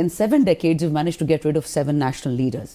in 7 decades we've managed to get rid of 7 national leaders.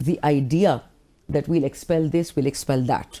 the idea that we'll expel this, we'll expel that.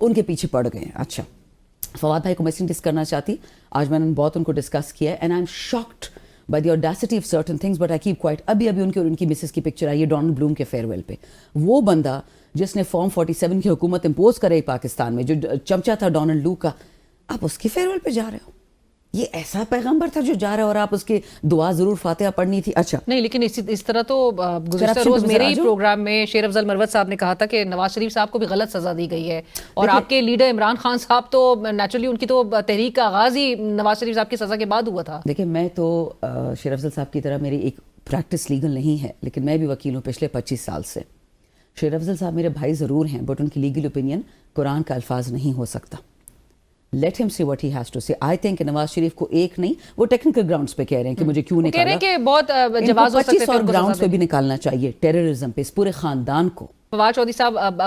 ان کے پیچھے پڑ گئے ہیں. اچھا فواد بھائی کو میں ڈسکس کرنا چاہتی, آج میں نے بہت ان کو ڈسکس کیا ہے, and I am shocked by the audacity of certain things, but I keep quiet. ابھی ان کی اور ان کی مسز کی پکچر آئی ہے ڈونلڈ بلوم کے فیئر ویل پہ. وہ بندہ جس نے فارم 47 کی حکومت امپوز کرائی پاکستان میں, جو چمچہ تھا ڈونلڈ لو کا, آپ اس کی فیئر ویل پہ جا رہے ہو. یہ ایسا پیغمبر تھا جو جا رہا ہے اور آپ اس کی دعا ضرور فاتحہ پڑھنی تھی. اچھا نہیں, لیکن اس طرح تو گزشتہ روز میرے ہی پروگرام میں شیر افضل مروت صاحب نے کہا تھا کہ نواز شریف صاحب کو بھی غلط سزا دی گئی ہے, اور آپ کے لیڈر عمران خان صاحب تو نیچرلی ان کی تو تحریک کا آغاز ہی نواز شریف صاحب کی سزا کے بعد ہوا تھا. دیکھیں میں تو شیر افضل صاحب کی طرح میری ایک پریکٹس لیگل نہیں ہے, لیکن میں بھی وکیل ہوں پچھلے 25 سال سے. شیر افضل صاحب میرے بھائی ضرور ہیں, بٹ ان کی لیگل اوپینین قرآن کا الفاظ نہیں ہو سکتا. لیٹ ہم see what he has to say. I think کہ نواز شریف کو ایک نہیں, وہ ٹیکنیکل گراؤنڈز پہ کہہ رہے ہیں کہ مجھے کیوں نکالا, کہہ رہے ہیں کہ بہت جواز ہو سکتے تھے, 25 اور گراؤنڈز پہ بھی نکالنا چاہیے, ٹیررزم پہ, اس پورے خاندان کو. فواد چودھری صاحب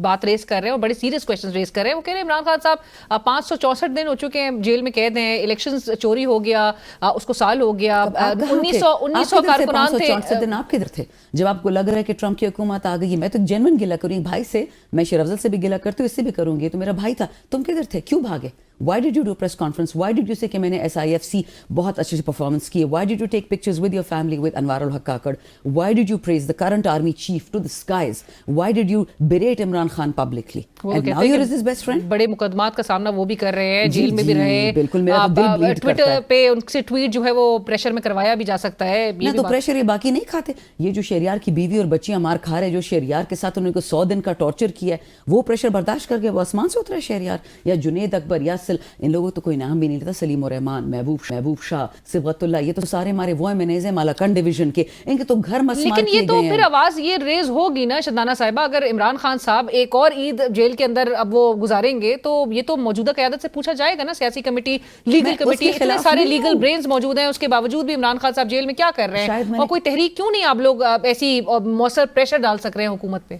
بات ریز کر رہے ہیں اور بڑے سیریس کویشچن ریز کر رہے ہیں. وہ کہہ رہے ہیں عمران خان صاحب 564 دن ہو چکے ہیں جیل میں قید ہیں, الیکشنز چوری ہو گیا, اس کو سال ہو گیا, 1900 کارکنان تھے. 564 دن آپ کدھر تھے جب آپ کو لگ رہا ہے کہ ٹرمپ کی حکومت آ گئی ہے؟ میں تو جینوئن گلا کروں بھائی سے, میں شیر افضل سے بھی گلا کرتی ہوں, اس سے بھی کروں گی. تو میرا بھائی تھا, تم کدھر تھے, کیوں بھاگے؟ Why did you do press conference? Why did you say کہ میں نے SIFC بہت اچھے سے پرفارمنس کی ہے? Why did you take pictures with your family with Anwar al-Haq Kakad? Why did you praise the current army chief to the skies? Why did you berate Imran Khan publicly? And now you're his best friend? بڑے مقدمات کا سامنا وہ بھی کر رہے ہیں, jail میں بھی رہے, بالکل میرا دل بلیڈ کرتا ہے. ٹویٹر پہ ان سے ٹویٹ جو ہے وہ پریشر میں کروایا بھی جا سکتا ہے. نہ تو پریشر یہ باقی نہیں کھاتے, یہ جو شہریار کی بیوی اور بچیاں مار کھا رہے, جو شہریار کے ساتھ انہوں نے 100 دن کا ٹارچر کیا ہے, وہ پریشر برداشت کر کے وہ آسمان سے اترا ہے شہریار. یا جنید اکبر, یا ان لوگوں تو کوئی نام بھی نہیں لیتا, سلیم الرحمان, محبوب شاہ, صبغت اللہ, یہ تو سارے ہمارے وہ امینے ہیں مالاکنڈ ڈویژن کے, ان کے تو گھر مسمار لیکن یہ تو پھر آواز یہ ریز ہوگی نا شدانہ صاحبہ, اگر عمران خان صاحب ایک اور عید جیل کے اندر اب وہ گزاریں گے تو یہ تو موجودہ قیادت سے پوچھا جائے گا نا. سیاسی کمیٹی, لیگل کمیٹی, اتنے سارے لیگل برینز موجود ہیں, اس کے باوجود بھی عمران خان صاحب جیل میں کیا کر رہے ہیں, اور کوئی تحریک کیوں نہیں آپ لوگ ایسی مؤثر پریشر ڈال سک رہے ہیں حکومت پہ؟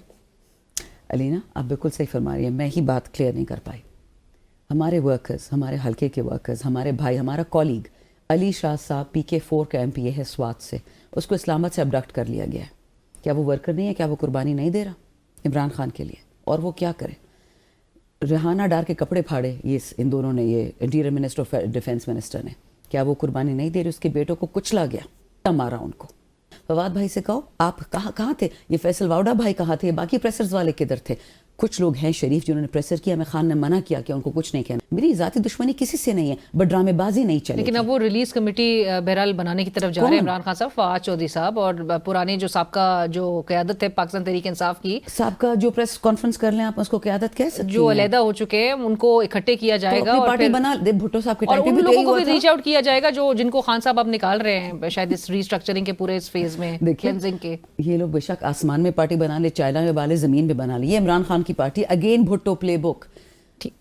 علینا آپ بالکل صحیح فرما رہی ہیں, میں ہی بات کلیئر نہیں کر پائی. ہمارے ورکرز, ہمارے حلقے کے ورکرز, ہمارے بھائی, ہمارا کولیگ علی شاہ صاحب PK4 کا MP ہے سوات سے, اس کو اسلام آباد سے ابڈکٹ کر لیا گیا ہے. کیا وہ ورکر نہیں ہے؟ کیا وہ قربانی نہیں دے رہا عمران خان کے لیے؟ اور وہ کیا کرے؟ ریحانہ ڈار کے کپڑے پھاڑے ان دونوں نے, یہ انٹیریئر منسٹر اور ڈیفینس منسٹر نے. کیا وہ قربانی نہیں دے رہے؟ اس کے بیٹوں کو کچلا گیا, مارا ان کو. فواد بھائی سے کہو آپ کہاں تھے, یہ فیصل واؤڈا بھائی کہاں تھے, باقی پریسرز والے کدھر تھے؟ کچھ لوگ ہیں شریف جنہوں نے پریسر کیا, میں خان نے منع کیا کہ ان کو کچھ نہیں کہنا. میری ذاتی دشمنی کسی سے نہیں ہے, بٹ ڈرامے بازی نہیں چلے. لیکن اب وہ ریلیز کمیٹی بہرحال بنانے کی طرف جا رہے ہیں عمران خان صاحب, فواد چودھری صاحب, اور پرانے جو سابقہ جو قیادت ہے پاکستان تحریک انصاف کی, سابقہ جو پریس کانفرنس کر لیں آپ اس کو قیادت کہہ سکتے ہیں, جو علیحدہ ہو چکے ہیں ان کو اکٹھے کیا جائے گا, اور پارٹی بنا بھٹو صاحب کے اور ٹائم ان پہ لوگوں کو بھی ریچ آؤٹ کیا جائے گا جن کو خان صاحب اب نکال رہے ہیں شاید اس ری اسٹرکچرنگ کے پورے اس فیز میں, کلینزنگ کے. یہ لوگ بے شک آسمان میں پارٹی بنا لے, چائنا میں والے زمین پہ بنا لے. یہ عمران خان کی party again Bhutto playbook,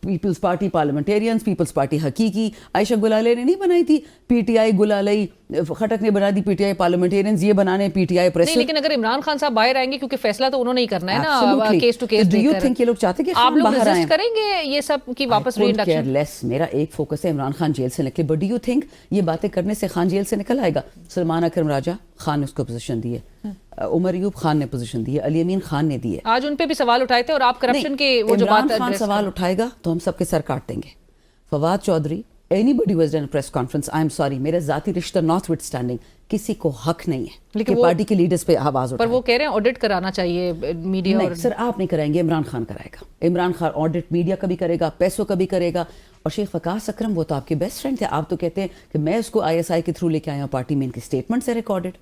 Peoples Party Parliamentarians, Peoples Party Haqiqi. Ayesha گلالے نے نہیں بنائی تھی, PTI گلالئی, خٹک نے بنا دی PTI پارلیمنٹیرینز, یہ بنانے PTI پریس. نہیں, لیکن اگر عمران خان صاحب باہر آئیں گے, کیونکہ فیصلہ تو انہوں نے ہی کرنا ہے نا case to case. Do you think یہ لوگ چاہتے کہ آپ لوگ ریزسٹ کریں گے یہ سب کی واپس ری انڈکشن؟ لیس, میرا ایک فوکس ہے عمران خان جیل سے نکلے, بٹ ڈو یو تھنک یہ باتیں کرنے سے خان جیل سے نکل آئے گا؟ سلمان اکرم راجہ خان نے اس کو پوزیشن دی ہے, عمر ایوب خان نے پوزیشن دی ہے, علی امین خان نے دی ہے. آج ان پہ بھی سوال اٹھائے تھے, اور آپ کرپشن کے وہ جو بات خان سوال اٹھائے گا تو ہم سب کے سر کاٹ دیں گے. Fawad Chaudhry, anybody who has done a press conference, I am sorry, میرا ذاتی رشتہ notwithstanding, کسی کو حق نہیں ہے کہ پارٹی کے لیڈرز پہ آواز اٹھائے. پر وہ کہہ رہے ہیں آڈٹ کرانا چاہیے میڈیا. نہیں سر, آپ نہیں کرائیں گے, عمران خان کرائے گا. عمران خان آڈٹ میڈیا کا بھی کرے گا, پیسوں کا بھی کرے گا. اور شیخ وقاص اکرم وہ تو آپ کے بیسٹ فرینڈ تھے, آپ تو کہتے ہیں کہ میں اس کو ISI کے تھرو لے کے آیا ہوں, پارٹی میں ان کے اسٹیٹمنٹس ہے ریکارڈڈ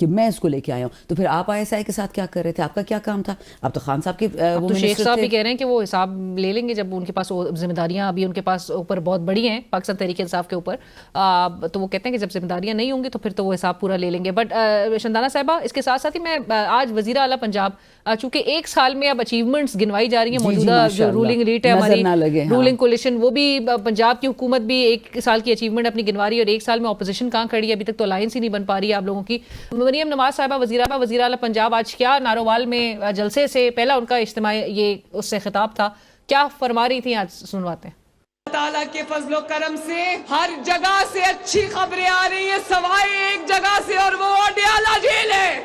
کہ میں اس کو لے کے آیا ہوں. تو پھر آپ ISI کے ساتھ کیا کر رہے تھے, آپ کا کیا کام تھا؟ آپ تو خان صاحب کے تو شیخ صاحب بھی کہہ رہے ہیں کہ وہ حساب لے لیں گے جب ان کے پاس ذمہ داریاں ابھی ان کے پاس اوپر بہت بڑی ہیں پاکستان تحریک انصاف کے اوپر, تو وہ کہتے ہیں کہ جب ذمہ داریاں نہیں ہوں گی تو پھر تو وہ حساب پورا لے لیں گے. بٹ شندانہ صاحبہ, اس کے ساتھ ساتھ ہی میں آج وزیر اعلیٰ پنجاب, چونکہ ایک سال میں اب اچیومنٹس گنوائی جا رہی ہیں, موجودہ جو رولنگ ایلیٹ ہے ہماری رولنگ کولیشن, وہ بھی پنجاب کی حکومت بھی ایک سال کی اچیومنٹ اپنی گنوا رہی ہے, اور ایک سال میں اپوزیشن کہاں کھڑی ہے, ابھی تک تو الائنس ہی نہیں بن پا رہی ہے آپ لوگوں کی. مریم نواز صاحبہ وزیر اعلیٰ پنجاب آج کیا نارووال میں جلسے سے پہلا ان کا اجتماع یہ اس سے خطاب تھا, کیا فرما رہی تھیں آج سنواتے ہیں. تعالیٰ کے فضل و کرم سے ہر جگہ سے اچھی خبریں آ رہی ہیں سوائے ایک جگہ سے, اور وہ اڈیالہ جیل ہے.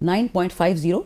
9.50,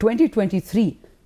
2023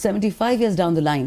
75 years down the line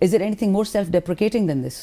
Is there anything more self-deprecating than this?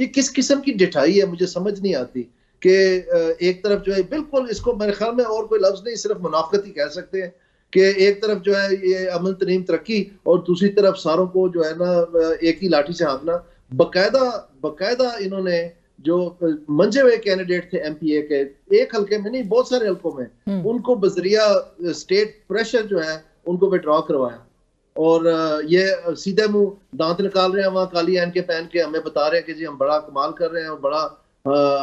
یہ کس قسم کی ڈٹھائی ہے مجھے سمجھ نہیں آتی کہ ایک طرف جو ہے بالکل اس کو میرے خیال میں اور کوئی لفظ نہیں صرف منافقت ہی کہہ سکتے ہیں کہ ایک طرف جو ہے یہ امن ترین ترقی اور دوسری طرف ساروں کو جو ہے نا ایک ہی لاٹھی سے ہانکنا. باقاعدہ انہوں نے جو منجے ہوئے کینڈیڈیٹ تھے ایم پی اے کے ایک حلقے میں نہیں بہت سارے حلقوں میں ان کو بذریعہ اسٹیٹ پریشر جو ہے ان کو وڈرا کروایا اور یہ سیدھے منہ دانت نکال رہے ہیں وہاں کالی عین کے پہن کے ہمیں بتا رہے ہیں کہ جی ہم بڑا کمال کر رہے ہیں اور بڑا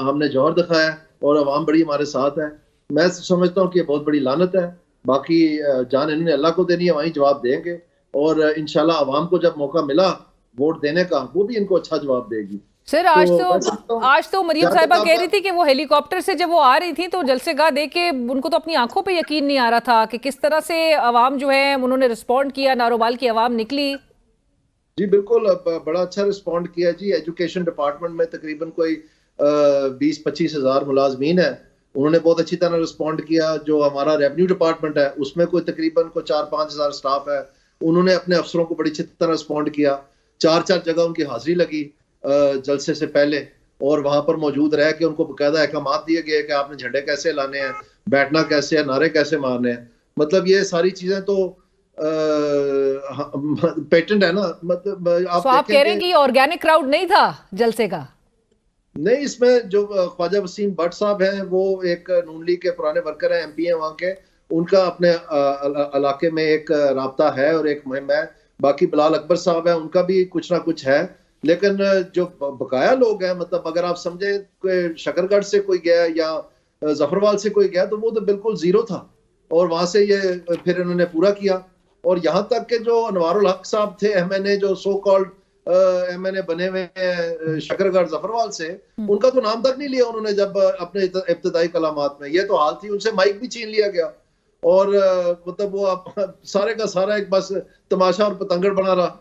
ہم نے جوہر دکھایا اور عوام بڑی ہمارے ساتھ ہے. میں سمجھتا ہوں کہ یہ بہت بڑی لعنت ہے. باقی جان انہوں نے اللہ کو دینی ہے وہیں جواب دیں گے اور انشاءاللہ عوام کو جب موقع ملا ووٹ دینے کا وہ بھی ان کو اچھا جواب دے گی. سر آج تو مریم صاحبہ کہہ رہی تھی کہ وہ ہیلی کاپٹر سے جب وہ آ رہی تھی تو جلسے گاہ دیکھ کے ان کو تو اپنی آنکھوں پہ یقین نہیں آ رہا تھا کہ کس طرح سے عوام جو ہے انہوں نے رسپونڈ کیا, ناروبال کی عوام نکلی. جی بالکل بڑا اچھا رسپونڈ کیا جی. ایجوکیشن ڈپارٹمنٹ میں تقریباً کوئی 20-25 ہزار ملازمین ہیں, انہوں نے بہت اچھی طرح رسپونڈ کیا. جو ہمارا ریونیو ڈپارٹمنٹ ہے اس میں کوئی تقریباً 4-5 ہزار سٹاف ہے, انہوں نے اپنے افسروں کو بڑی اچھی طرح رسپونڈ کیا. 4 جگہ ان کی حاضری لگی جلسے سے پہلے اور وہاں پر موجود رہ کے ان کو باقاعدہ احکامات دیے گئے کہ آپ نے جھنڈے کیسے لانے ہیں, بیٹھنا کیسے ہے, نعرے کیسے مارنے ہیں. مطلب یہ ساری چیزیں تو پیٹنٹ ہے نا. مطلب آپ کہہ رہے ہیں کہ آرگینک کراؤڈ نہیں تھا جلسے کا؟ نہیں, اس میں جو خواجہ وسیم بٹ صاحب ہیں وہ ایک نون لیگ کے پرانے ورکر ہیں, ایم پی ہیں وہاں کے, ان کا اپنے علاقے میں ایک رابطہ ہے اور ایک مہم ہے. باقی بلال اکبر صاحب ہیں ان کا بھی کچھ نہ کچھ ہے. لیکن جو بقایا لوگ ہیں مطلب اگر آپ سمجھیں کہ شکر گڑھ سے کوئی گیا یا ظفروال سے کوئی گیا تو وہ تو بالکل زیرو تھا اور وہاں سے یہ پھر انہوں نے پورا کیا. اور یہاں تک کہ جو انوار الحق صاحب تھے ایم این اے جو سو کالڈ ایم این اے بنے ہوئے ہیں شکر گڑھ ظفروال سے, ان کا تو نام تک نہیں لیا انہوں نے جب اپنے ابتدائی کلامات میں. یہ تو حال تھی, ان سے مائک بھی چھین لیا گیا اور مطلب وہ سارے کا سارا ایک بس تماشا اور پتنگڑ بنا رہا.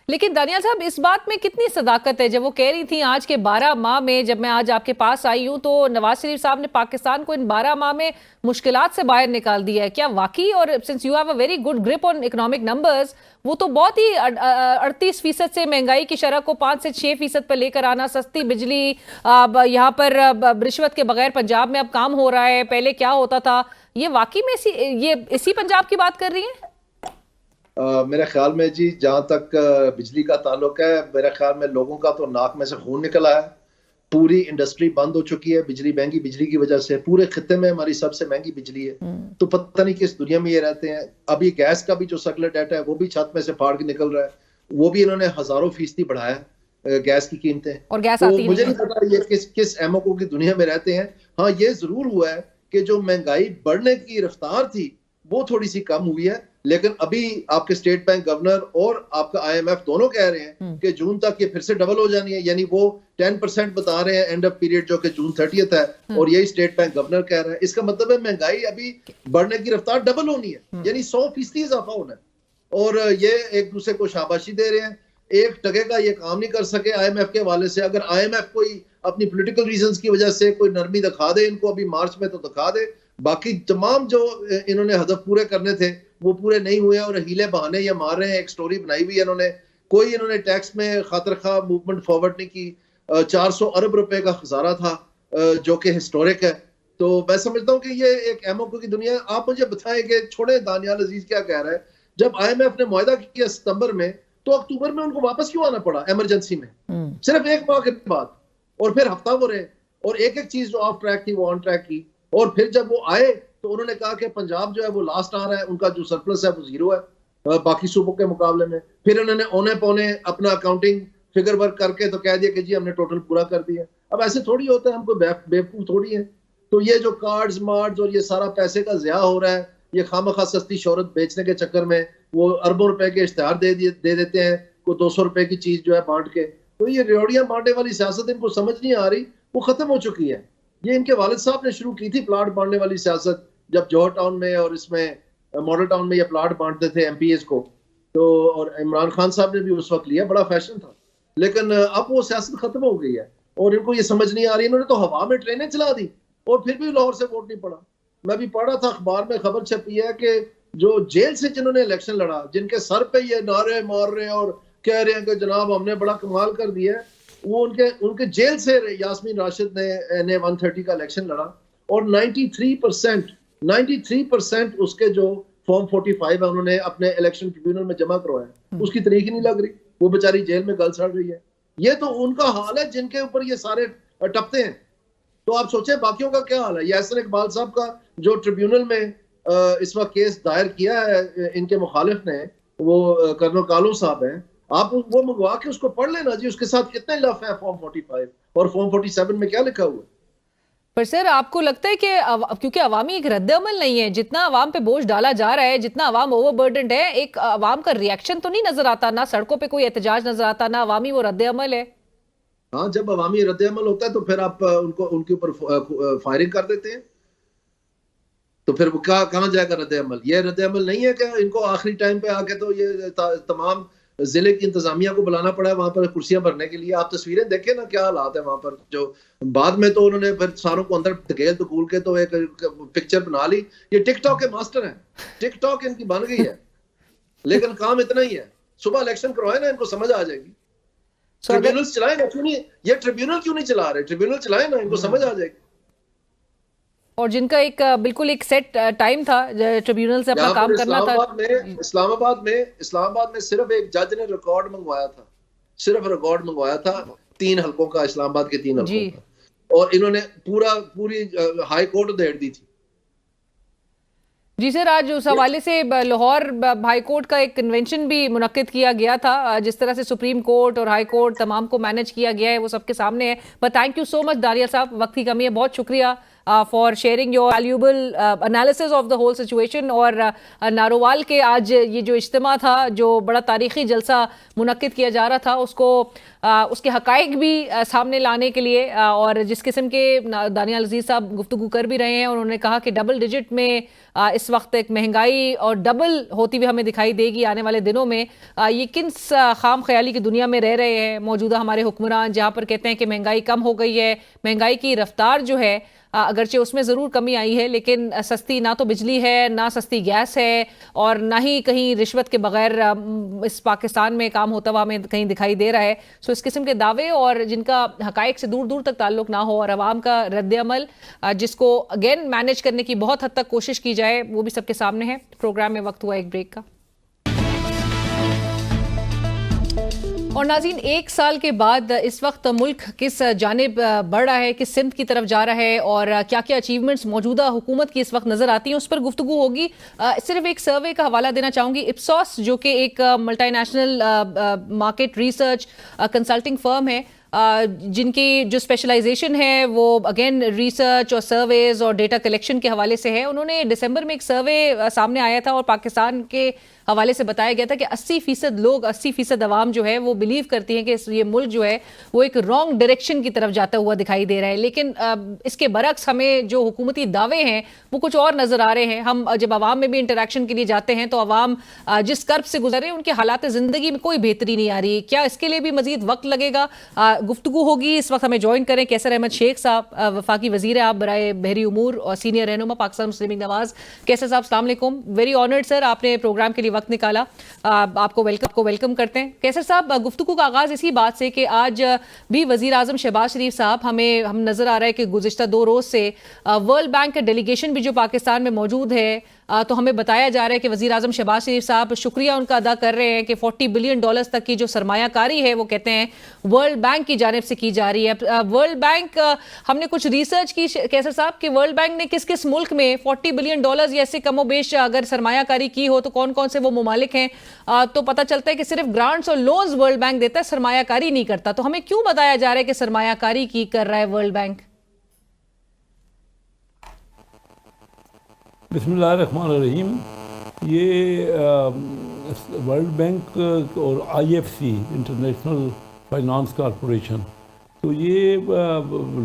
لیکن دانیال صاحب اس بات میں کتنی صداقت ہے جب وہ کہہ رہی تھیں آج کے 12 ماہ میں, جب میں آج آپ کے پاس آئی ہوں تو نواز شریف صاحب نے پاکستان کو ان 12 ماہ میں مشکلات سے باہر نکال دیا ہے. کیا واقعی, اور since you have a very good grip on economic numbers, وہ تو بہت ہی 38% سے مہنگائی کی شرح کو 5 سے 6% پر لے کر آنا, سستی بجلی, یہاں پر رشوت کے بغیر پنجاب میں اب کام ہو رہا ہے, پہلے کیا ہوتا تھا, یہ واقعی میں یہ اسی پنجاب کی بات کر رہی ہیں؟ میرے خیال میں جی جہاں تک بجلی کا تعلق ہے میرے خیال میں لوگوں کا تو ناک میں سے خون نکل آیا. پوری انڈسٹری بند ہو چکی ہے بجلی, مہنگی بجلی کی وجہ سے. پورے خطے میں ہماری سب سے مہنگی بجلی ہے, تو پتہ نہیں کس دنیا میں یہ رہتے ہیں. ابھی گیس کا بھی جو سرکولر ڈیٹا ہے وہ بھی چھت میں سے پھاڑ کے نکل رہا ہے, وہ بھی انہوں نے 1000% بڑھایا گیس کی قیمتیں. اور گیس تو آتی مجھے نہیں پتا یہ کس ایم او کو کی دنیا میں رہتے ہیں. ہاں یہ ضرور ہوا ہے کہ جو مہنگائی بڑھنے کی رفتار تھی وہ تھوڑی سی کم ہوئی ہے, لیکن ابھی آپ کے اسٹیٹ بینک گورنر اور آپ کا آئی ایم ایف دونوں کہہ رہے ہیں کہ جون تک یہ پھر سے ڈبل ہو جانی ہے. یعنی وہ 10% بتا رہے ہیں اینڈ آف پیریڈ جو کہ جون 30 ہے, اور یہی اسٹیٹ بینک گورنر کہہ رہے ہیں. اس کا مطلب ہے مہنگائی ابھی بڑھنے کی رفتار ڈبل ہونی ہے, یعنی 100% اضافہ ہونا ہے. اور یہ ایک دوسرے کو شاباشی دے رہے ہیں. 1 ٹکے کا یہ کام نہیں کر سکے آئی ایم ایف کے حوالے سے. اگر آئی ایم ایف کوئی اپنی پولیٹیکل ریزنز کی وجہ سے کوئی نرمی دکھا دے ان کو ابھی مارچ میں تو دکھا دے, باقی تمام جو انہوں نے ہدف پورے کرنے تھے وہ پورے نہیں ہوئے اور ہیلے بہانے یہ مار رہے ہیں. ایک سٹوری بنائی ہوئی ہے انہوں نے, کوئی انہوں نے ٹیکس میں خاطر خواہ موومنٹ فارورڈ نہیں کی. 400 ارب روپے کا خسارہ تھا جو کہ ہسٹورک ہے. تو میں سمجھتا ہوں کہ یہ ایک ایم او کی دنیا ہے. آپ مجھے بتائیں کہ چھوڑے دانیال عزیز کیا کہہ رہا ہے, جب آئی ایم ایف نے معاہدہ کیا ستمبر میں تو اکتوبر میں ان کو واپس کیوں آنا پڑا ایمرجنسی میں, صرف 1 ماہ کے بعد, اور پھر ہفتہ وہ رہے اور ایک چیز جو آف ٹریک تھی وہ آن ٹریک کی. اور پھر جب وہ آئے تو انہوں نے کہا کہ پنجاب جو ہے وہ لاسٹ آ رہا ہے, ان کا جو سرپلس ہے وہ 0 ہے باقی صوبوں کے مقابلے میں. پھر انہوں نے اونے پونے اپنا اکاؤنٹنگ فگر ورک کر کے تو کہہ دیا کہ جی ہم نے ٹوٹل پورا کر دیا. اب ایسے تھوڑی ہوتا ہے, ہم کوئی بیوقوف تھوڑی ہیں. تو یہ جو کارڈز مارڈز اور یہ سارا پیسے کا ضیاع ہو رہا ہے, یہ خواہ سستی شہرت بیچنے کے چکر میں وہ اربوں روپے کے اشتہار دے دیتے ہیں, کوئی 200 روپے کی چیز جو ہے بانٹ کے. تو یہ ریوڑیاں بانٹنے والی سیاست ان کو سمجھ نہیں آ رہی, وہ ختم ہو چکی ہے. یہ ان کے والد صاحب نے شروع کی تھی پلاٹ بانٹنے والی سیاست, جب جوہر ٹاؤن میں اور اس میں ماڈل ٹاؤن میں یہ پلاٹ بانٹتے تھے ایم پی ایز کو. تو اور عمران خان صاحب نے بھی اس وقت لیا, بڑا فیشن تھا. لیکن اب وہ سیاست ختم ہو گئی ہے اور ان کو یہ سمجھ نہیں آ رہی. انہوں نے تو ہوا میں ٹرینیں چلا دی اور پھر بھی لاہور سے ووٹ نہیں پڑا. میں بھی پڑھا تھا اخبار میں, خبر چھپی ہے کہ جو جیل سے جنہوں نے الیکشن لڑا, جن کے سر پہ یہ نعرے مار رہے ہیں اور کہہ رہے ہیں کہ جناب ہم نے بڑا کمال کر دیا ہے, وہ ان کے جیل سے یاسمین راشد نے NA-130 کا الیکشن لڑا اور 93% اس کے جو فارم 45 ہے انہوں نے اپنے الیکشن ٹریبیونل میں جمع کروایا، اس کی تاریخ ہی نہیں لگ رہی، وہ بیچاری جیل میں گل سڑ رہی ہے. یہ تو ان کا حال ہے جن کے اوپر یہ سارے ٹپتے ہیں. تو آپ سوچیں باقیوں کا کیا حال ہے. یاسر اقبال صاحب کا جو ٹریبیونل میں اس وقت کیس دائر کیا ہے ان کے مخالف نے، وہ کرنل کالو صاحب ہیں، آپ وہ منگوا کے اس کو پڑھ لینا جی، اس کے ساتھ کتنے لف ہیں فارم 45 اور فارم 47 میں کیا لکھا ہوا ہے. پر سر آپ کو لگتا ہے کہ کیونکہ عوامی ایک رد عمل نہیں ہے، جتنا عوام پہ بوجھ ڈالا جا رہا ہے، جتنا عوام اوور برڈنڈ ہے، ایک عوام کا ریئیکشن تو نہیں نظر آتا، نہ سڑکوں پہ کوئی احتجاج نظر آتا، نہ عوامی وہ رد عمل ہے. ہاں جب عوامی رد عمل ہوتا ہے تو پھر آپ ان کے اوپر فائرنگ کر دیتے ہیں، تو پھر کہاں جائے گا رد عمل. یہ رد عمل نہیں ہے کہ ان کو آخری ٹائم پہ آ کے تو یہ تمام ضلع کی انتظامیہ کو بلانا پڑا ہے وہاں پر کرسیاں بھرنے کے لیے. آپ تصویریں دیکھیں نا کیا حالات ہیں وہاں پر. جو بعد میں تو انہوں نے پھر ساروں کو اندر دھکیل کے تو ایک پکچر بنا لی. یہ ٹک ٹاک کے ماسٹر ہیں، ٹک ٹاک ان کی بن گئی ہے، لیکن کام اتنا ہی ہے. صبح الیکشن کروائے نا، ان کو سمجھ آ جائے گی. ٹریبیونل چلائیں نا، کیوں نہیں یہ ٹریبیونل کیوں نہیں چلا رہے؟ ٹریبیونل چلائیں نا، ان کو سمجھ آ جائے گی. اور جن کا ایک بالکل ایک سیٹ ٹائم تھا ٹریبیونل سے اپنا کام کرنا تھا. اسلام آباد میں صرف ایک جج نے ریکارڈ منگوایا تھا، 3 حلقوں کا، اسلام آباد کے 3 حلقوں کا، اور انہوں نے پوری ہائی کورٹ ادھیڑ دی تھی. جی سر، آج اس حوالے سے لاہور ہائی کورٹ کا ایک کنونشن بھی منعقد کیا گیا تھا. جس طرح سے سپریم کورٹ اور ہائی کورٹ تمام کو مینج کیا گیا ہے وہ سب کے سامنے ہے. بٹ تھینک یو سو مچ دانیال صاحب، وقت کی کمی ہے، بہت شکریہ for sharing your valuable analysis of the whole situation. اور نارووال کے آج یہ جو اجتماع تھا، جو بڑا تاریخی جلسہ منعقد کیا جا رہا تھا، اس کے حقائق بھی سامنے لانے کے لیے، اور جس قسم کے دانیال عزیز صاحب گفتگو کر بھی رہے ہیں، انہوں نے کہا کہ ڈبل ڈیجٹ میں اس وقت ایک مہنگائی اور ڈبل ہوتی ہوئی ہمیں دکھائی دے گی آنے والے دنوں میں. یہ کن خام خیالی کی دنیا میں رہ رہے ہیں موجودہ ہمارے حکمران، جہاں پر کہتے ہیں کہ مہنگائی کم ہو گئی ہے. مہنگائی کی رفتار جو ہے اگرچہ اس میں ضرور کمی آئی ہے، لیکن سستی نہ تو بجلی ہے، نہ سستی گیس ہے، اور نہ ہی کہیں رشوت کے بغیر اس پاکستان میں کام ہوتا ہوا ہمیں کہیں دکھائی دے رہا ہے. سو اس قسم کے دعوے اور جن کا حقائق سے دور دور تک تعلق نہ ہو، اور عوام کا رد عمل جس کو اگین مینج کرنے کی بہت حد تک کوشش کی جائے، وہ بھی سب کے سامنے ہے. پروگرام میں وقت ہوا ایک بریک کا. اور ناظرین، 1 سال کے بعد اس وقت ملک کس جانب بڑھ رہا ہے، کس سمت کی طرف جا رہا ہے، اور کیا کیا اچیومنٹس موجودہ حکومت کی اس وقت نظر آتی ہیں، اس پر گفتگو ہوگی. صرف ایک سروے کا حوالہ دینا چاہوں گی. اپسوس جو کہ ایک multi national market research consulting firm ہے، جن کی جو اسپیشلائزیشن ہے وہ اگین ریسرچ اور سرویز اور ڈیٹا کلیکشن کے حوالے سے ہے. انہوں نے دسمبر میں ایک سروے سامنے آیا تھا، اور پاکستان کے حوالے سے بتایا گیا تھا کہ 80% لوگ، 80% عوام جو ہے وہ بلیو کرتی ہیں کہ یہ ملک جو ہے وہ ایک رانگ ڈائریکشن کی طرف جاتا ہوا دکھائی دے رہا ہے. لیکن اس کے برعکس ہمیں جو حکومتی دعوے ہیں وہ کچھ اور نظر آ رہے ہیں. ہم جب عوام میں بھی انٹریکشن کے لیے جاتے ہیں تو عوام جس کرب سے گزر رہے ہیں ان کے حالات زندگی میں کوئی بہتری نہیں آ رہی. کیا اس کے لیے بھی مزید وقت لگے گا؟ گفتگو ہوگی. اس وقت ہمیں جوائن کریں کیسر احمد شیخ صاحب، وفاقی وزیر آپ برائے بحری امور اور سینئر رہنما پاکستان مسلم لیگ نواز. کیسر صاحب السلام علیکم. ویری آنرڈ سر، آپ نے پروگرام کے لیے وقت نکالا. آپ کو ویلکم کرتے ہیں. کیسر صاحب، گفتگو کا آغاز اسی بات سے کہ آج بھی وزیر اعظم شہباز شریف صاحب ہم نظر آ رہا ہے کہ گزشتہ 2 روز سے ورلڈ بینک کا ڈیلیگیشن بھی جو پاکستان میں موجود ہے، تو ہمیں بتایا جا رہا ہے کہ وزیر اعظم شہباز شریف صاحب شکریہ ان کا ادا کر رہے ہیں کہ $40 بلین تک کی جو سرمایہ کاری ہے وہ کہتے ہیں ورلڈ بینک کی جانب سے کی جا رہی ہے. ورلڈ بینک، ہم نے کچھ ریسرچ کی کیسر صاحب کہ ورلڈ بینک نے کس ملک میں $40 بلین یا ایسے کم و بیش اگر سرمایہ کاری کی ہو تو کون سے وہ ممالک ہیں، تو پتہ چلتا ہے کہ صرف گرانٹس اور لونز ورلڈ بینک دیتا ہے، سرمایہ کاری نہیں کرتا. تو ہمیں کیوں بتایا جا رہا ہے کہ سرمایہ کاری کی کر رہا ہے ورلڈ بینک؟ بسم اللہ الرحمن الرحیم. یہ ورلڈ بینک اور IFC انٹرنیشنل فائنانس کارپوریشن، تو یہ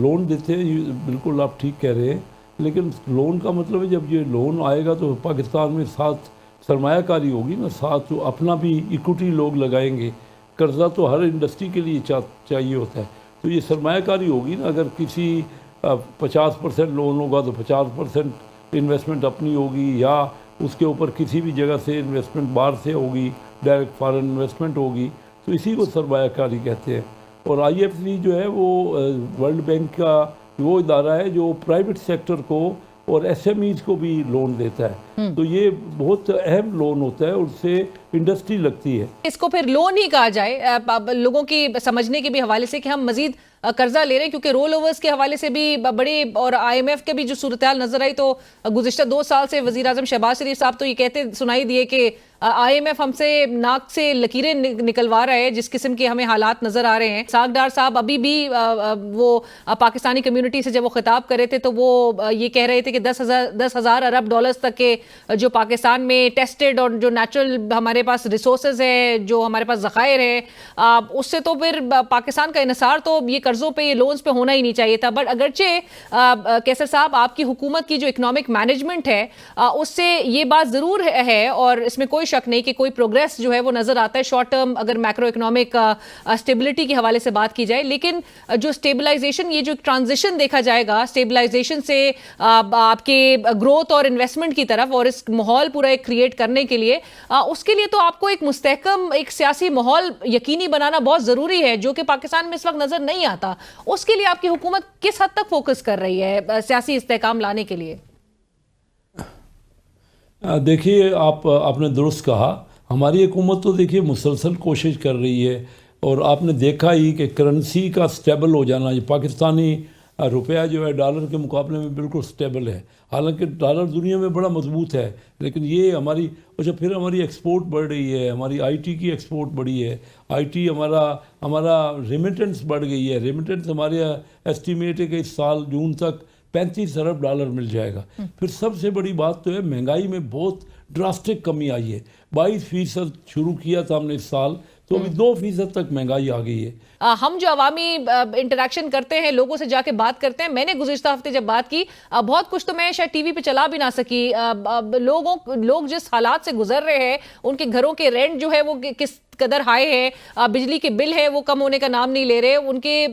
لون دیتے ہیں. بالکل آپ ٹھیک کہہ رہے ہیں، لیکن لون کا مطلب ہے جب یہ لون آئے گا تو پاکستان میں ساتھ سرمایہ کاری ہوگی نا، ساتھ تو اپنا بھی ایکوٹی لوگ لگائیں گے. قرضہ تو ہر انڈسٹری کے لیے چاہیے ہوتا ہے، تو یہ سرمایہ کاری ہوگی نا. اگر کسی 50% لون ہوگا تو 50% انویسٹمنٹ اپنی ہوگی، یا اس کے اوپر کسی بھی جگہ سے انویسٹمنٹ باہر سے ہوگی، ڈائریکٹ فارن انویسٹمنٹ ہوگی، تو اسی کو سرمایہ کاری کہتے ہیں. اور آئی ایف سی جو ہے وہ ورلڈ بینک کا وہ ادارہ ہے جو پرائیویٹ سیکٹر کو اور ایس ایم ایز کو بھی لون دیتا ہے. تو یہ بہت اہم لون ہوتا ہے اور اس سے انڈسٹری لگتی ہے. اس کو پھر لون ہی کہا جائے لوگوں کی سمجھنے کے بھی حوالے سے کہ ہم مزید قرضہ لے رہے ہیں، کیونکہ رول اوورز کے حوالے سے بھی بڑے، اور آئی ایم ایف کے بھی جو صورتحال نظر آئی تو گزشتہ 2 سال سے وزیر اعظم شہباز شریف صاحب تو یہ کہتے سنائی دیے کہ آئی ایم ایف ہم سے ناک سے لکیریں نکلوا رہا ہے جس قسم کے ہمیں حالات نظر آ رہے ہیں. اسحاق ڈار صاحب ابھی بھی وہ پاکستانی کمیونٹی سے جب وہ خطاب کر رہے تھے تو وہ یہ کہہ رہے تھے کہ 10,000 ارب ڈالرز تک کے جو پاکستان میں ٹیسٹڈ اور جو نیچرل ہمارے پاس ریسورسز ہیں، جو ہمارے پاس ذخائر ہیں، اس سے تو پھر پاکستان کا انحصار تو یہ قرضوں پہ، یہ لونز پہ ہونا ہی نہیں چاہیے تھا. بٹ اگرچہ کیسر صاحب آپ کی حکومت کی جو اکنامک مینجمنٹ ہے اس سے یہ بات ضرور ہے اور اس میں کوئی شک نہیں کہ کوئی پروگریس جو ہے وہ نظر آتا ہے شارٹ ٹرم اگر میکرو اکنامک اسٹیبلٹی کے حوالے سے بات کی جائے. لیکن جو اسٹیبلائزیشن، یہ جو ٹرانزیشن دیکھا جائے گا اسٹیبلائزیشن سے آپ کے گروتھ اور انویسٹمنٹ کی طرف اور اس ماحول پورا ایک کریٹ کرنے کے لیے، اس کے لیے تو آپ کو ایک مستحکم ایک سیاسی ماحول یقینی بنانا بہت ضروری ہے جو کہ پاکستان میں اس وقت نظر نہیں آتا. اس کے لیے آپ کی حکومت کس حد تک فوکس کر رہی ہے سیاسی استحکام لانے کے لیے؟ دیکھیے آپ نے درست کہا، ہماری حکومت تو دیکھیے مسلسل کوشش کر رہی ہے اور آپ نے دیکھا ہی کہ کرنسی کا سٹیبل ہو جانا، یہ پاکستانی روپیہ جو ہے ڈالر کے مقابلے میں بالکل سٹیبل ہے. حالانکہ ڈالر دنیا میں بڑا مضبوط ہے لیکن یہ ہماری پھر ہماری ایکسپورٹ بڑھ رہی ہے، ہماری آئی ٹی کی ایکسپورٹ بڑھی ہے، آئی ٹی ہمارا ریمیٹنس بڑھ گئی ہے. ریمیٹنس ہمارے ایسٹیمیٹ ہے کہ اس سال جون تک 35 ارب ڈالر مل جائے گا. پھر سب سے بڑی بات تو ہے مہنگائی میں بہت ڈراسٹک کمی آئی ہے. 22% شروع کیا تھا ہم نے اس سال، تو ابھی 2% تک مہنگائی آ گئی ہے. ہم جو عوامی انٹریکشن کرتے ہیں، لوگوں سے جا کے بات کرتے ہیں، میں نے گزشتہ ہفتے جب بات کی بہت کچھ تو میں شاید ٹی وی پہ چلا بھی نہ سکی. لوگ جس حالات سے گزر رہے ہیں، ان کے گھروں کے رینٹ جو ہے وہ کس قدر ہائی ہے، بجلی کے بل ہے وہ کم ہونے کا نام نہیں لے رہے، ان کے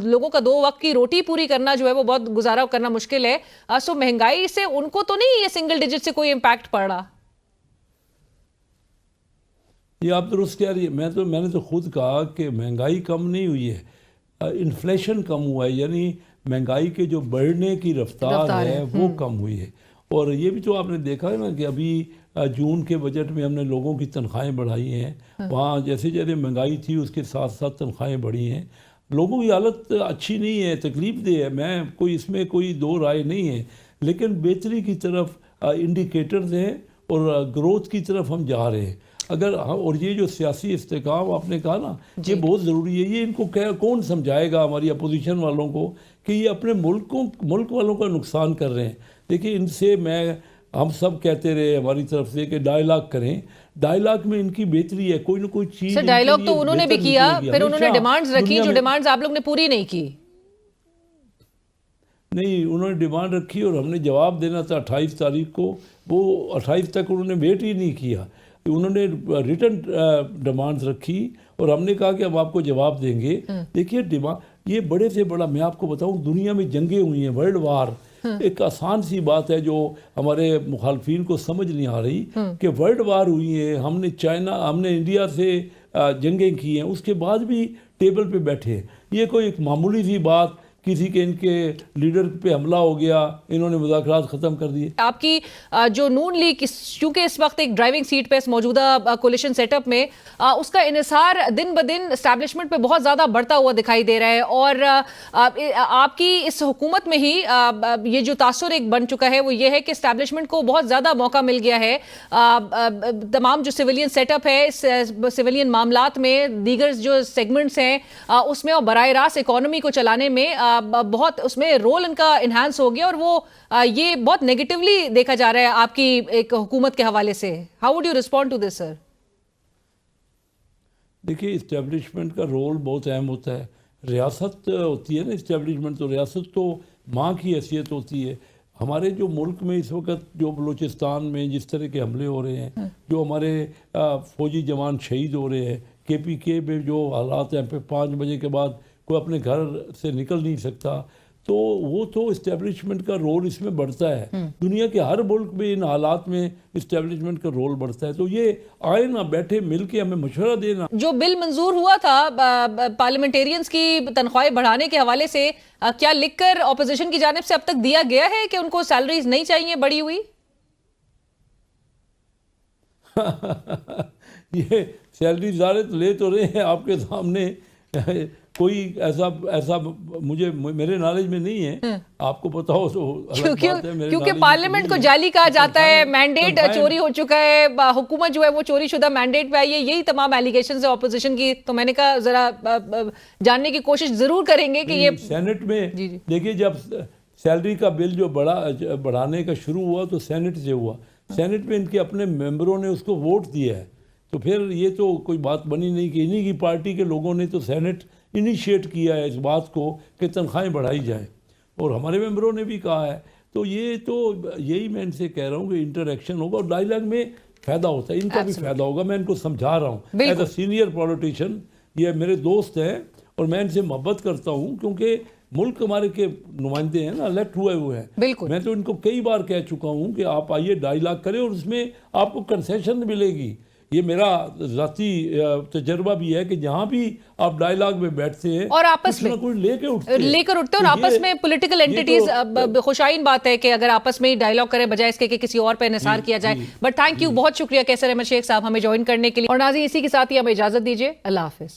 لوگوں کا 2 وقت کی روٹی پوری کرنا جو ہے وہ بہت گزارا کرنا مشکل ہے. سو مہنگائی سے ان کو تو نہیں یہ سنگل ڈیجٹ سے کوئی امپیکٹ پڑ رہا؟ یہ آپ درست کہہ رہی ہے. میں نے تو خود کہا کہ مہنگائی کم نہیں ہوئی ہے، انفلیشن کم ہوا ہے، یعنی مہنگائی کے جو بڑھنے کی رفتار ہے وہ کم ہوئی ہے. اور یہ بھی تو آپ نے دیکھا ہے نا کہ ابھی جون کے بجٹ میں ہم نے لوگوں کی تنخواہیں بڑھائی ہیں. وہاں جیسے مہنگائی تھی اس کے ساتھ ساتھ تنخواہیں بڑھی ہیں. لوگوں کی حالت اچھی نہیں ہے، تکلیف دہ ہے، اس میں کوئی دو رائے نہیں ہے، لیکن بہتری کی طرف انڈیکیٹرز ہیں اور گروتھ کی طرف ہم جا رہے ہیں. اور یہ جو سیاسی استحکام آپ نے کہا نا، یہ بہت ضروری ہے. یہ ان کو کون سمجھائے گا ہماری اپوزیشن والوں کو کہ یہ اپنے ملک والوں کا نقصان کر رہے ہیں. دیکھیے ان سے ہم سب کہتے رہے ہماری طرف سے کہ ڈائلاگ کریں، ڈائلاگ میں ان کی بہتری ہے، کوئی نہ کوئی چیز. سر ڈائلاگ تو انہوں نے بھی کیا، پھر انہوں نے ڈیمانڈز رکھی جو ڈیمانڈز آپ لوگ نے پوری نہیں کی. نہیں، انہوں نے ڈیمانڈ رکھی اور ہم نے جواب دینا تھا 28 تاریخ کو، وہ 28 تک انہوں نے ویٹ ہی نہیں کیا. انہوں نے ریٹن ڈیمانڈز رکھی اور ہم نے کہا کہ ہم آپ کو جواب دیں گے. دیکھیے یہ بڑے سے بڑا، میں آپ کو بتاؤں دنیا میں جنگیں ہوئی ہیں، ورلڈ وار ایک آسان سی بات ہے جو ہمارے مخالفین کو سمجھ نہیں آ رہی کہ ورلڈ وار ہوئی ہے، ہم نے انڈیا سے جنگیں کی ہیں، اس کے بعد بھی ٹیبل پہ بیٹھے. یہ کوئی ایک معمولی سی بات، کسی کے ان کے لیڈر پہ حملہ ہو گیا، انہوں نے مذاکرات ختم کر دیے. آپ کی جو نون لیگ چونکہ اس وقت ایک ڈرائیونگ سیٹ پہ اس موجودہ کولیشن سیٹ اپ میں، اس کا انحصار دن بدن اسٹیبلشمنٹ پہ بہت زیادہ بڑھتا ہوا دکھائی دے رہا ہے. اور آپ کی اس حکومت میں ہی یہ جو تاثر ایک بن چکا ہے وہ یہ ہے کہ اسٹیبلشمنٹ کو بہت زیادہ موقع مل گیا ہے. تمام جو سویلین سیٹ اپ ہے، سویلین معاملات میں، دیگر جو سیگمنٹس ہیں اس میں، اور براہ راست اکانومی کو چلانے میں بہت اس میں رول ان کا انہانس ہو گیا. اور وہ یہ بہت نیگیٹیولی دیکھا جا رہا ہے آپ کی ایک حکومت کے حوالے سے. How would you respond to this sir? دیکھیے اسٹیبلشمنٹ کا رول بہت اہم ہوتا ہے. ریاست ہوتی ہے نا اسٹیبلشمنٹ، تو ریاست تو ماں کی حیثیت ہوتی ہے. ہمارے جو ملک میں اس وقت جو بلوچستان میں جس طرح کے حملے ہو رہے ہیں، جو ہمارے فوجی جوان شہید ہو رہے ہیں، KPK میں جو حالات ہیں، 5 بجے کے بعد کوئی اپنے گھر سے نکل نہیں سکتا، تو وہ تو اسٹیبلشمنٹ کا رول اس میں بڑھتا ہے. دنیا کے ہر ملک میں ان حالات میں اسٹیبلشمنٹ کا رول بڑھتا ہے. تو یہ آئے نا بیٹھے مل کے ہمیں مشورہ دینا. جو بل منظور ہوا تھا پارلیمنٹیرینز کی تنخواہیں بڑھانے کے حوالے سے، کیا لکھ کر اپوزیشن کی جانب سے اب تک دیا گیا ہے کہ ان کو سیلریز نہیں چاہیے بڑھی ہوئی؟ یہ سیلری ادارے تو لے تو رہے ہیں آپ کے سامنے، کوئی ایسا مجھے میرے نالج میں نہیں ہے. آپ کو پتا ہو تو کیونکہ پارلیمنٹ کو جعلی کہا جاتا ہے، مینڈیٹ چوری ہو چکا ہے، حکومت جو ہے وہ چوری شدہ مینڈیٹ پہ آئی ہے، یہی تمام ایلیگیشنز ہیں اپوزیشن کی. تو میں نے کہا ذرا جاننے کی کوشش ضرور کریں گے کہ یہ سینٹ میں دیکھیے جب سیلری کا بل جو بڑھانے کا شروع ہوا تو سینٹ سے ہوا. سینٹ میں ان کے اپنے ممبروں نے اس کو ووٹ دیا ہے. تو پھر یہ تو کوئی بات بنی نہیں کہ انہی کی پارٹی کے لوگوں نے تو سینٹ انیشیٹ کیا ہے اس بات کو کہ تنخواہیں بڑھائی جائیں، اور ہمارے ممبروں نے بھی کہا ہے. تو یہ تو یہی میں ان سے کہہ رہا ہوں کہ انٹریکشن ہوگا اور ڈائیلاگ میں فائدہ ہوتا ہے. ان کا بھی فائدہ ہوگا. میں ان کو سمجھا رہا ہوں ایز اے سینئر پولیٹیشین. یہ میرے دوست ہیں اور میں ان سے محبت کرتا ہوں کیونکہ ملک ہمارے کے نمائندے ہیں نا، الیکٹ ہوئے ہیں. میں تو ان کو کئی بار کہہ چکا ہوں کہ آپ آئیے ڈائیلاگ کریں اور اس میں آپ کو کنسیشن ملے گی. یہ میرا ذاتی تجربہ بھی ہے کہ جہاں بھی آپ ڈائیلاگ میں بیٹھتے ہیں اور آپس میں کوئی لے کر اٹھتے اور آپس میں پولیٹیکل انٹیٹیز، خوشائن بات ہے کہ اگر آپس میں ڈائیلاگ کریں بجائے اس کے کہ کسی اور پہ انحصار کیا جائے. بٹ تھینک یو، بہت شکریہ کیسر احمد شیخ صاحب ہمیں جوائن کرنے کے لیے. اور ناظرین اسی کے ساتھ ہی ہمیں اجازت دیجیے. اللہ حافظ.